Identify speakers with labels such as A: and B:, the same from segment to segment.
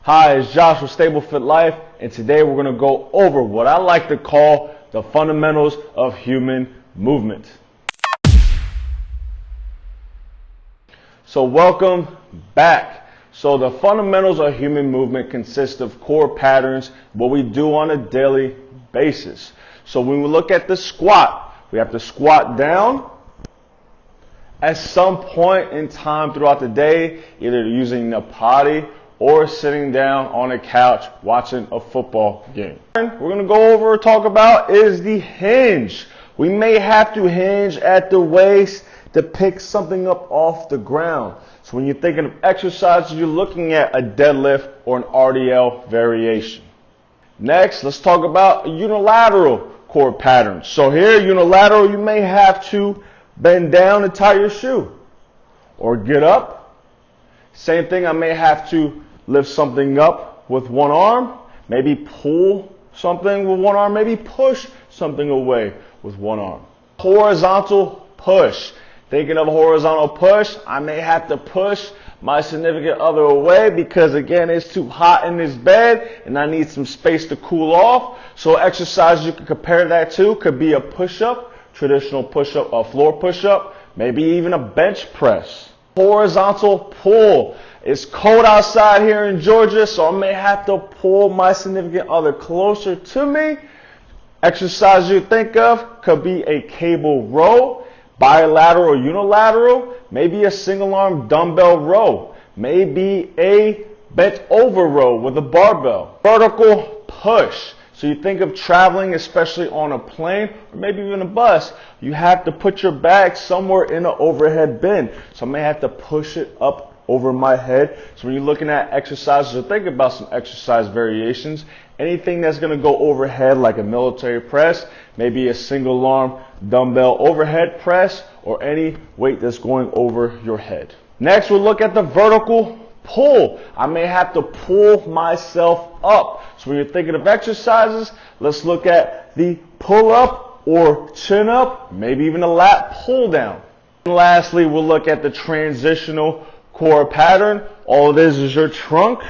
A: Hi, it's Josh with Stabil Fit Life, and today we're going to go over what I like to call the fundamentals of human movement. So welcome back. So the fundamentals of human movement consist of core patterns, what we do on a daily basis. So when we look at the squat, we have to squat down at some point in time throughout the day, either using the potty or sitting down on a couch watching a football game. We're going to go over and talk about is the hinge. We may have to hinge at the waist to pick something up off the ground. So when you're thinking of exercises, you're looking at a deadlift or an RDL variation. Next, let's talk about unilateral core patterns. So here, unilateral, you may have to bend down and tie your shoe or get up. Same thing, I may have to lift something up with one arm, maybe pull something with one arm, maybe push something away with one arm. Horizontal push. Thinking of a horizontal push, I may have to push my significant other away because again it's too hot in this bed and I need some space to cool off. So exercise you can compare that to could be a push-up, traditional push-up, a floor push-up, maybe even a bench press. Horizontal pull. It's cold outside here in Georgia, so I may have to pull my significant other closer to me. Exercise you think of could be a cable row, bilateral or unilateral, maybe a single arm dumbbell row, maybe a bent over row with a barbell. Vertical push. So you think of traveling, especially on a plane or maybe even a bus, you have to put your bag somewhere in an overhead bin. So I may have to push it up over my head. So when you're looking at exercises or think about some exercise variations, anything that's going to go overhead like a military press, maybe a single arm dumbbell overhead press, or any weight that's going over your head. Next, we'll look at the vertical pull. I may have to pull myself up. So when you're thinking of exercises, let's look at the pull up or chin up, maybe even a lat pull down. And lastly, we'll look at the transitional core pattern. All it is your trunk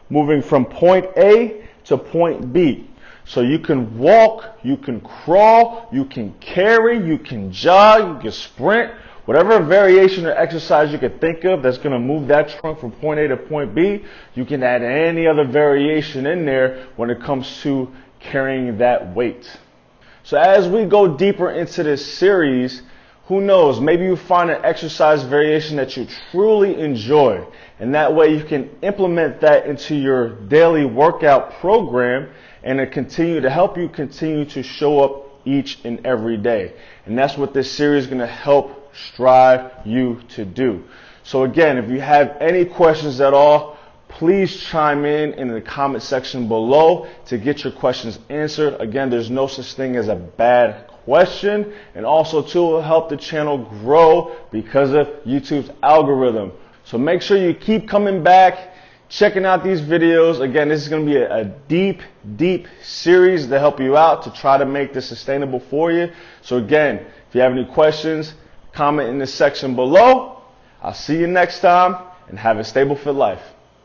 A: moving from point A to point B. So you can walk, you can crawl, you can carry, you can jog, you can sprint, whatever variation or exercise you can think of that's going to move that trunk from point A to point B, you can add any other variation in there when it comes to carrying that weight. So as we go deeper into this series, who knows, maybe you find an exercise variation that you truly enjoy, and that way you can implement that into your daily workout program and it continue to help you continue to show up each and every day. And that's what this series is going to help strive you to do. So again, if you have any questions at all, please chime in the comment section below to get your questions answered. Again, there's no such thing as a bad question, and also too, it will help the channel grow because of YouTube's algorithm. So make sure you keep coming back, checking out these videos. Again, this is going to be a deep series to help you out to try to make this sustainable for you. So again, if you have any questions, comment in the section below. I'll see you next time, and have a stable fit life.